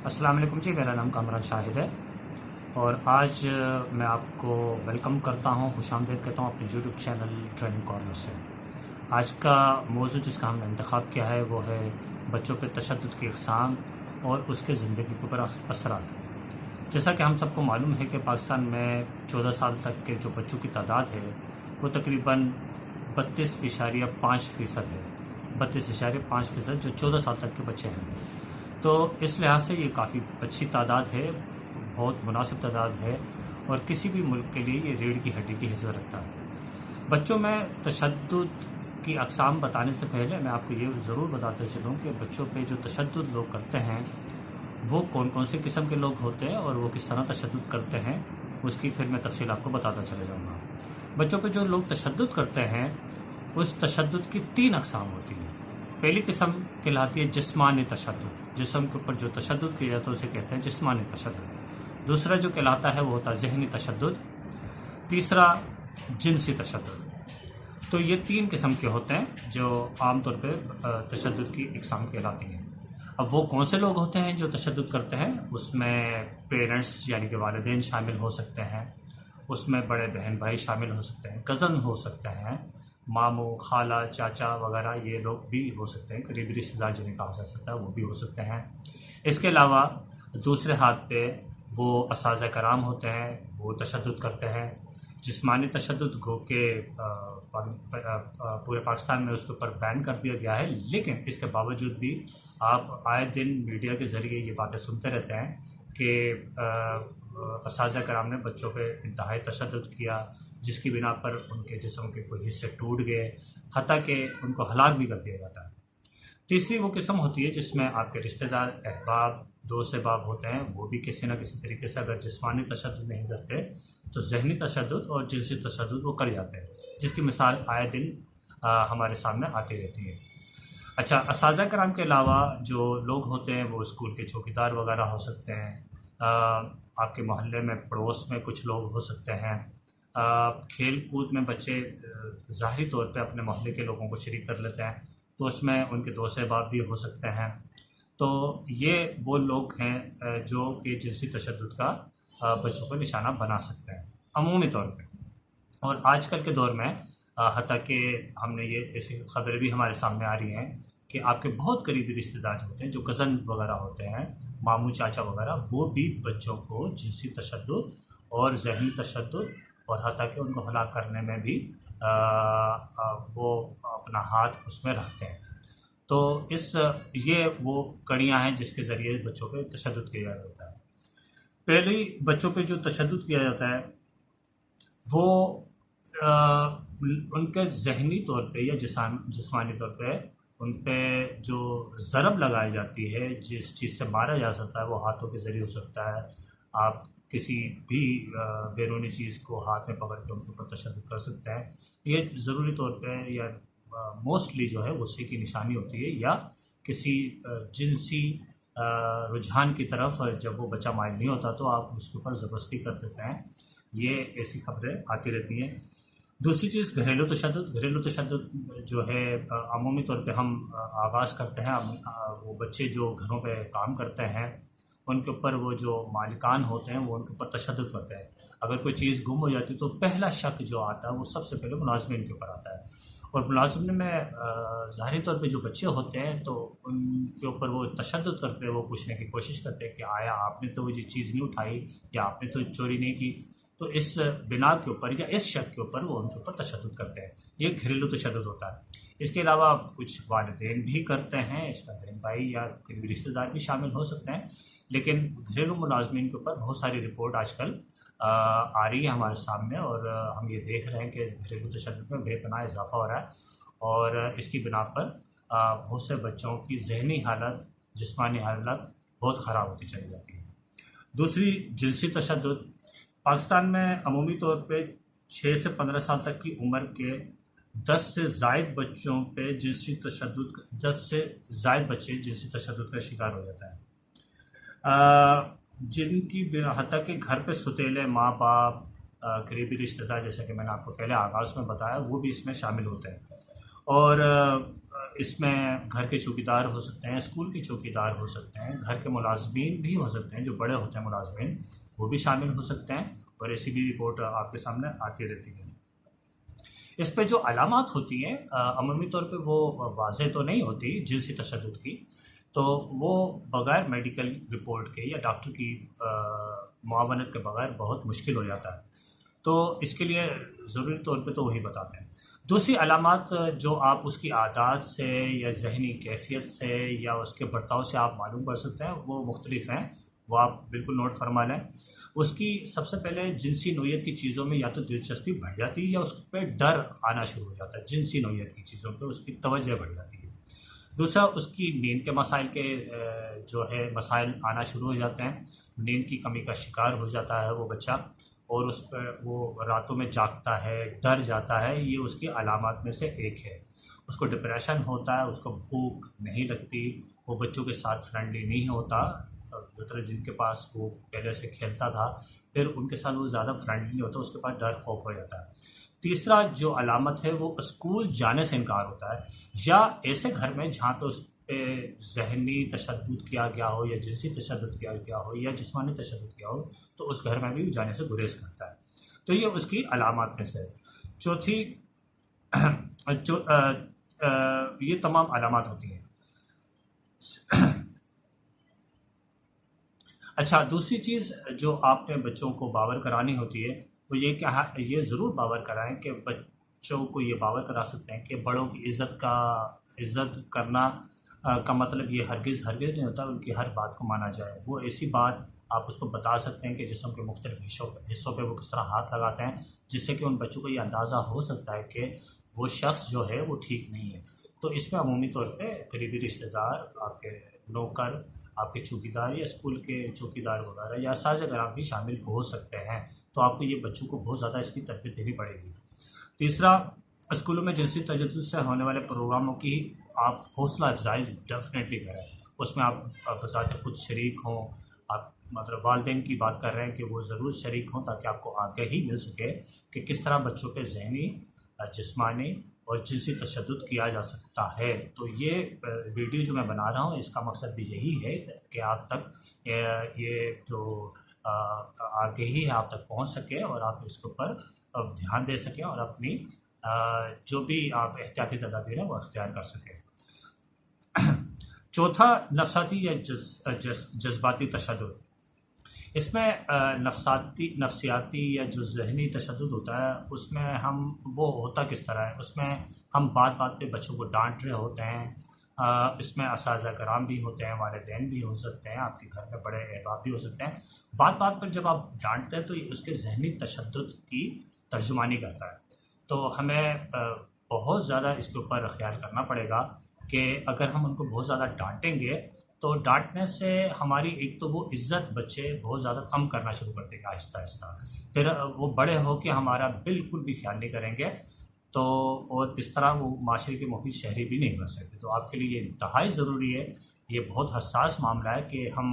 अस्सलाम वालेकुम जी, मेरा नाम कामरान शाहिद है और आज मैं आपको वेलकम करता हूँ, खुशामदीद कहता हूँ अपने यूट्यूब चैनल ट्रेनिंग कॉर्नर से। आज का मौजू जिसका हमने इंतखाब किया है वो है बच्चों पे तशद्दुद की अक़साम और उसके ज़िंदगी के ऊपर असरात। जैसा कि हम सबको मालूम है कि पाकिस्तान में 14 साल तक के जो बच्चों की तादाद है वो तकरीबन 32.5% है। 32.5% जो 14 साल तक के बच्चे हैं। तो इस लिहाज से ये काफ़ी अच्छी तादाद है, बहुत मुनासिब तादाद है और किसी भी मुल्क के लिए ये रीढ़ की हड्डी की हैसियत रखता है। बच्चों में तशद्दुद की अक़साम बताने से पहले मैं आपको ये ज़रूर बताते चलूँ कि बच्चों पे जो तशद्दुद लोग करते हैं वो कौन कौन से किस्म के लोग होते हैं और वो किस तरह तशद्दुद करते हैं, उसकी फिर मैं तफसील आपको बताता चले जाऊँगा। बच्चों पे जो लोग तशद्दुद करते हैं उस तशद्दुद की 3 अक़साम होती हैं। पहली किस्म कहलाती है जिस्मानी तशद्दुद, जिस्म के ऊपर जो तशद्दुद किया जाता है उसे कहते हैं जिस्मानी तशद्दुद। दूसरा जो कहलाता है वो होता है ज़हनी तशद्दुद। तीसरा जिनसी तशद्दुद। तो ये 3 किस्म के होते हैं जो आमतौर पे तशद्दुद की अक़साम कहलाती हैं। अब वो कौन से लोग होते हैं जो तशद्दुद करते हैं, उसमें पेरेंट्स यानी कि वालिदैन शामिल हो सकते हैं, उसमें बड़े बहन भाई शामिल हो सकते हैं, कज़न हो सकते हैं, मामू खाला चाचा वगैरह ये लोग भी हो सकते हैं, करीबी रिश्तेदार जिन्हें कहा जा सकता है वो भी हो सकते हैं। इसके अलावा दूसरे हाथ पे वो असाज़ा कराम होते हैं, वो तशद्दुद करते हैं। जिस्मानी तशद्दुद गो के पूरे पाकिस्तान में उसके ऊपर बैन कर दिया गया है, लेकिन इसके बावजूद भी आप आए दिन मीडिया के ज़रिए ये बातें सुनते रहते हैं कि असाज़ा कराम ने बच्चों पे इंतहाई तशद्दुद किया, जिसकी बिना पर उनके जिस्म के कोई हिस्से टूट गए, हत्ता कि उनको हलाक भी कर दिया जाता है। तीसरी वो किस्म होती है जिसमें आपके रिश्तेदार, अहबाब, दोस्त अहबाब होते हैं, वो भी किसी न किसी तरीके से अगर जिस्मानी तशद्दुद नहीं करते तो ज़हनी तशद्दुद और जिनसी तशद्दुद वो कर जाते हैं, जिसकी मिसाल आए दिन हमारे सामने आती रहती है। अच्छा, असाज़ा कराम के अलावा जो लोग होते हैं वो स्कूल के चौकीदार वगैरह हो सकते हैं, आपके मोहल्ले में पड़ोस में कुछ लोग हो सकते हैं, खेल कूद में बच्चे ज़ाहिरी तौर पे अपने मोहल्ले के लोगों को शरीक कर लेते हैं तो उसमें उनके दोस्त अहबाब भी हो सकते हैं। तो ये वो लोग हैं जो कि जिनसी तशद्दुद का बच्चों को निशाना बना सकते हैं अमूमी तौर पे। और आजकल के दौर में हत्ता कि हमने ये ऐसी ख़बरें भी हमारे सामने आ रही हैं कि आपके बहुत करीबी रिश्तेदार जो होते हैं, जो कज़न वगैरह होते हैं, मामू चाचा वगैरह, वो भी बच्चों को जिनसी तशद्दुद और ज़हनी तशद्दुद और हत्ता कि उनको हलाक करने में भी वो अपना हाथ उसमें रखते हैं। तो ये वो कड़ियाँ हैं जिसके ज़रिए बच्चों पे तशद्दुद किया जाता है। पहली बच्चों पे जो तशद्दुद किया जाता है वो उनके ज़हनी तौर पे या जिस्मानी तौर पे उन पे जो ज़रब लगाई जाती है, जिस चीज़ से मारा जा सकता है वो हाथों के ज़रिए हो सकता है। आप किसी भी बैरूनी चीज़ को हाथ में पकड़ के उनके ऊपर तशद्दुद कर सकते हैं। ये ज़रूरी तौर पे या मोस्टली जो है गुस्से की निशानी होती है या किसी जिनसी रुझान की तरफ जब वो बच्चा माइल नहीं होता तो आप उसके ऊपर ज़बरदस्ती कर देते हैं। ये ऐसी ख़बरें आती रहती हैं। दूसरी चीज़ घरेलू तशद्दुद। घरेलू तशद्दुद जो है अमूमी तौर पे हम आगाज़ करते हैं वो बच्चे जो घरों पे काम करते हैं उनके ऊपर वो जो मालिकान होते हैं वो उनके ऊपर तशद्दुद करते हैं। अगर कोई चीज़ गुम हो जाती है तो पहला शक जो आता है वो सबसे पहले मुलाज़िमीन के ऊपर आता है और मुलाज़िमीन में ज़ाहिरी तौर पे जो बच्चे होते हैं तो उनके ऊपर वो तशद्दुद करते हैं, वो पूछने की कोशिश करते हैं कि आया आपने तो ये चीज़ नहीं उठाई या आपने तो चोरी नहीं की। तो इस बिना के ऊपर या इस शक के ऊपर वो उनके ऊपर तशद्दुद करते हैं। ये घरेलू तशद्दुद होता है। इसके अलावा कुछ वालिदैन भी करते हैं, इसमें बहन भाई या करीबी रिश्तेदार भी शामिल हो सकते हैं, लेकिन घरेलू मुलाज़िमीन के ऊपर बहुत सारी रिपोर्ट आजकल आ रही है हमारे सामने और हम ये देख रहे हैं कि घरेलू तशद्दुद में बेपनाह इजाफ़ा हो रहा है और इसकी बिना पर बहुत से बच्चों की ज़हनी हालत, जिस्मानी हालत बहुत ख़राब होती चली जाती है। दूसरी जिनसी तशद्दुद। पाकिस्तान में अमूमी तौर पे 6 से 15 साल तक की उम्र के 10 से ज़ायद बच्चों पे 10 से ज़ायद बच्चे जिनसी तशद्दुद का शिकार हो जाता है। जिनकी बिना हत्ता कि घर पे सुतेले माँ बाप, करीबी रिश्तेदार, जैसा कि मैंने आपको पहले आगाज़ में बताया, वो भी इसमें शामिल होते हैं और इसमें घर के चौकीदार हो सकते हैं, स्कूल के चौकीदार हो सकते हैं, घर के मुलाजमीन भी हो सकते हैं, जो बड़े होते हैं मुलाजमीन वो भी शामिल हो सकते हैं, और ऐसी भी रिपोर्ट आपके सामने आती रहती है। इस पे जो अलामात होती हैं अमूमी तौर पे वो वाज़ेह तो नहीं होती जिनसी तशद्दुद की, तो वो बग़ैर मेडिकल रिपोर्ट के या डॉक्टर की मुआवनत के बगैर बहुत मुश्किल हो जाता है। तो इसके लिए ज़रूरी तौर पे तो वही बताते हैं। दूसरी अलामात जो आप उसकी आदत से या ज़हनी कैफ़ियत से या उसके बर्ताव से आप मालूम कर सकते हैं, वो मुख्तलिफ़ हैं, वो आप बिल्कुल नोट फरमा लें। उसकी सबसे पहले जिनसी नोयत की चीज़ों में या तो दिलचस्पी बढ़ जाती है या उस पे डर आना शुरू हो जाता है, जिनसी नोयत की चीज़ों पे उसकी तवज्जो बढ़ जाती है। दूसरा, उसकी नींद के मसाइल के जो है मसाइल आना शुरू हो जाते हैं, नींद की कमी का शिकार हो जाता है वो बच्चा, और उस पर वो रातों में जागता है, डर जाता है, ये उसकी अलामात में से एक है। उसको डिप्रेशन होता है, उसको भूख नहीं लगती, वो बच्चों के साथ फ्रेंडली नहीं होता, मतलब जिनके पास वो पहले से खेलता था फिर उनके साथ वो ज़्यादा फ्रेंडली नहीं होता, उसके पास डर खौफ हो जाता है। तीसरा जो अलामत है वो स्कूल जाने से इनकार होता है, या ऐसे घर में जहाँ पे उस पे ज़हनी तशद्दुद किया गया हो या जिनसी तशद्दुद किया गया हो या जिस्मानी तशद्दुद किया हो, तो उस घर में भी जाने से गुरेज करता है। तो ये उसकी अलामात में से है। चौथी ये तमाम अलामात होती हैं। अच्छा, दूसरी चीज़ जो आपने बच्चों को बावर करानी होती है, वो ये ज़रूर बावर कराएँ कि बच्चों को ये बावर करा सकते हैं कि बड़ों की इज़्ज़त करना का मतलब ये हरगिज़ नहीं होता उनकी हर बात को माना जाए। वो ऐसी बात आप उसको बता सकते हैं कि जिस्म के मुख्तलिफ़ हिस्सों पे वो किस तरह हाथ लगाते हैं, जिससे कि उन बच्चों को ये अंदाज़ा हो सकता है कि वो शख्स जो है वो ठीक नहीं है। तो इसमें अमूमी तौर पे करीबी रिश्तेदार, आपके नौकर, आपके चौकीदार या स्कूल के चौकीदार वगैरह या साज़-ए-कराम भी शामिल हो सकते हैं। तो आपको ये बच्चों को बहुत ज़्यादा इसकी तरबियत देनी पड़ेगी। तीसरा, स्कूलों में जिनसी तशद्दुद से होने वाले प्रोग्रामों की आप हौसला अफ़ज़ाई डेफ़िनेटली करें। उसमें आप बज़ाते खुद शरीक हों, आप मतलब वालिदैन की बात कर रहे हैं कि वो ज़रूर शरीक हों ताकि आपको आगाही मिल सके कि किस तरह बच्चों पे ज़हनी, जिस्मानी और जिनसी तशद्दुद किया जा सकता है। तो ये वीडियो जो मैं बना रहा हूँ इसका मकसद भी यही है कि आप तक ये जो आगाही है आप तक पहुँच सके और आप इसके ऊपर ध्यान दे सकें और अपनी जो भी आप एहतियाती तदाबीर हैं वो अख्तियार कर सकें। चौथा, नफ़साती या जज़्बाती तशद्दुद। इसमें नफ़सियाती या जो ज़हनी तशद्दुद होता है उसमें वो होता किस तरह है, उसमें हम बात-बात पे बच्चों को डांट रहे होते हैं। इसमें असातिज़ा-कराम भी होते हैं, वालिदैन भी हो सकते हैं, आपके घर में बड़े अहबाब भी हो सकते हैं। बात-बात पर जब आप डांटते हैं तो ये उसके ज़हनी तशद्दुद की तर्जुमानी करता है। तो हमें बहुत ज़्यादा इसके ऊपर ख़्याल करना पड़ेगा कि अगर हम उनको बहुत ज़्यादा डांटेंगे तो डांटने से हमारी एक तो वो इज़्ज़त बच्चे बहुत ज़्यादा कम करना शुरू कर देंगे आहिस्ता-आहिस्ता। फिर वो बड़े होके हमारा बिल्कुल भी ख़्याल नहीं करेंगे, तो और इस तरह वो माशरे के मुफीद शहरी भी नहीं बन सकते। तो आपके लिए ये इंतहाई ज़रूरी है, ये बहुत हसास मामला है कि हम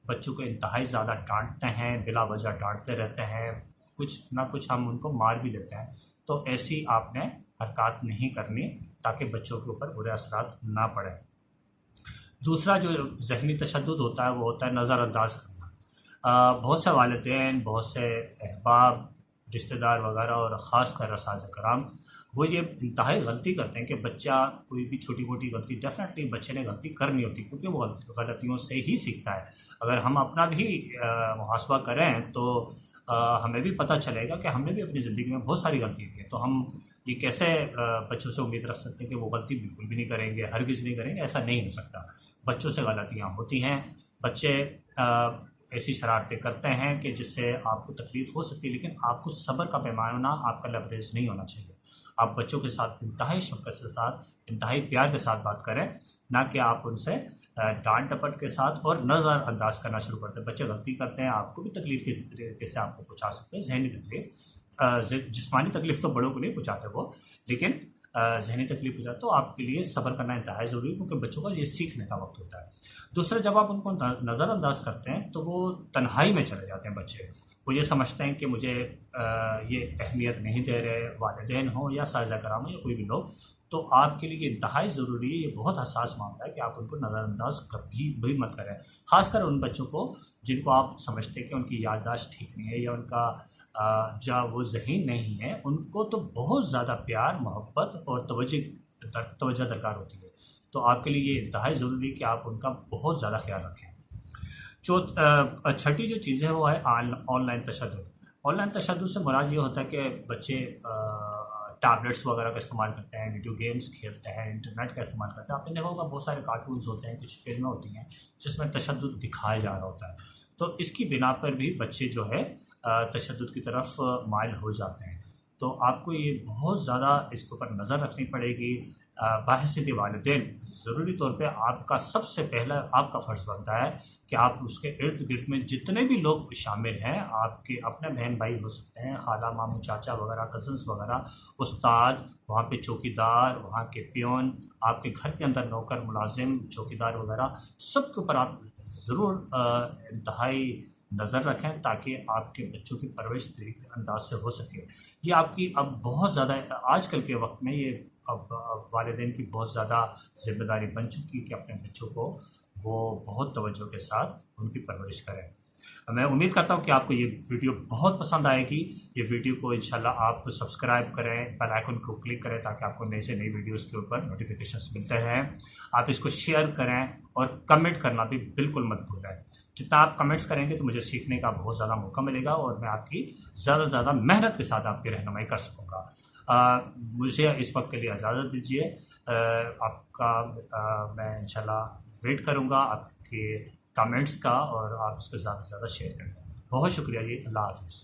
बच्चों को इंतहाई ज़्यादा डांटते हैं, बिला वजह डांटते रहते हैं, कुछ ना कुछ हम उनको मार भी देते हैं। तो ऐसी आपने हरकत नहीं करनी ताकि बच्चों के ऊपर बुरे असरात ना पड़े। दूसरा जो ज़हनी तशद्दुद होता है वो होता है नज़रअंदाज करना। बहुत से वालिदैन, बहुत से अहबाब, रिश्तेदार वगैरह और ख़ासकर असातिज़ा-कराम वो ये इंतहाई गलती करते हैं कि बच्चा कोई भी छोटी-मोटी गलती, डेफ़िनेटली बच्चे ने गलती करनी होती है क्योंकि वो गलतियों से ही सीखता है। अगर हम अपना भी मुहासबा करें तो हमें भी पता चलेगा कि हमने भी अपनी ज़िंदगी में बहुत सारी गलतियाँ की हैं। तो हम ये कैसे बच्चों से उम्मीद रख सकते हैं कि वो गलती बिल्कुल भी नहीं करेंगे, हरगिज़ नहीं करेंगे, ऐसा नहीं हो सकता। बच्चों से गलतियाँ होती हैं, बच्चे ऐसी शरारतें करते हैं कि जिससे आपको तकलीफ़ हो सकती है, लेकिन आपको सब्र का पैमाना, आपका लबरेज़ नहीं होना चाहिए। आप बच्चों के साथ इंतहाई शफ़क़त के साथ, इंतहाई प्यार के साथ बात करें, ना कि आप उनसे डांट डपट के साथ और नज़रअंदाज करना शुरू करते हैं। बच्चे गलती करते हैं, आपको भी तकलीफ़ किसी तरीके से आपको पहुँचा सकते हैं, ज़हनी तकलीफ़। जिस्मानी तकलीफ़ तो बड़ों को नहीं पहुँचाते वो, लेकिन ज़हनी तकलीफ़ पहुँचाते तो आपके लिए सब्र करना इंतहाई ज़रूरी है क्योंकि बच्चों का ये सीखने का वक्त होता है। दूसरा, जब आप उनको नज़रअंदाज करते हैं तो वो तन्हाई में चले जाते हैं बच्चे। वो ये समझते हैं कि मुझे ये अहमियत नहीं दे रहे, वालिदैन हों या साज़ा-कराम या कोई भी लोग, तो आपके लिए ये इंतहाई ज़रूरी है, ये बहुत हसास मामला है कि आप उनको नज़रअंदाज कभी भी मत करें। ख़ासकर उन बच्चों को जिनको आप समझते हैं कि उनकी याददाश्त ठीक नहीं है या उनका या वो ज़हीन नहीं है, उनको तो बहुत ज़्यादा प्यार, मोहब्बत और तवज्जो दरकार होती है। तो आपके लिए ये इंतहाई ज़रूरी है कि आप उनका बहुत ज़्यादा ख्याल रखें। छठी जो चीज़ है वो है ऑनलाइन तशद्दुद। ऑनलाइन तशद्दुद से मुराद ये होता है कि बच्चे टैबलेट्स वगैरह का इस्तेमाल करते हैं, वीडियो गेम्स खेलते हैं, इंटरनेट का इस्तेमाल करते हैं। आपने देखा होगा बहुत सारे कार्टून्स होते हैं, कुछ फ़िल्में होती हैं जिसमें तशद्दुद दिखाया जा रहा होता है। तो इसकी बिना पर भी बच्चे जो है तशद्दुद की तरफ माइल हो जाते हैं। तो आपको ये बहुत ज़्यादा इसके ऊपर नज़र रखनी पड़ेगी। बाहिस्सत वालिदैन ज़रूरी तौर पे आपका सबसे पहला आपका फ़र्ज़ बनता है कि आप उसके इर्द-गिर्द में जितने भी लोग शामिल हैं, आपके अपने बहन-भाई हो सकते हैं, खाला, मामू, चाचा वगैरह, कज़िन्स वगैरह, उस्ताद, वहाँ पे चौकीदार, वहाँ के पियोन, आपके घर के अंदर नौकर, मुलाज़िम, चौकीदार वगैरह, सबके ऊपर आप ज़रूर इंतहाई नज़र रखें ताकि आपके बच्चों की परवरिश तरीके अंदाज से हो सके। ये आपकी अब बहुत ज़्यादा आजकल के वक्त में ये अब वालिदैन की बहुत ज़्यादा जिम्मेदारी बन चुकी है कि अपने बच्चों को वो बहुत तवज्जो के साथ उनकी परवरिश करें। मैं उम्मीद करता हूँ कि आपको ये वीडियो बहुत पसंद आएगी। ये वीडियो को इंशाल्लाह आप सब्सक्राइब करें, बेल आइकन को क्लिक करें ताकि आपको नई से नई वीडियोस के ऊपर नोटिफिकेशंस मिलते रहें। आप इसको शेयर करें और कमेंट करना भी बिल्कुल मत भूलें। जितना आप कमेंट्स करेंगे तो मुझे सीखने का बहुत ज़्यादा मौका मिलेगा और मैं आपकी ज़्यादा से ज़्यादा मेहनत के साथ आपकी रहनुमाई कर सकूँगा। मुझे इस वक्त के लिए इजाज़त दीजिए। मैं इंशाल्लाह वेट करूँगा आपके कमेंट्स का और आप इसको ज़्यादा से ज़्यादा शेयर करें। बहुत शुक्रिया जी। अल्लाह हाफ़िज़।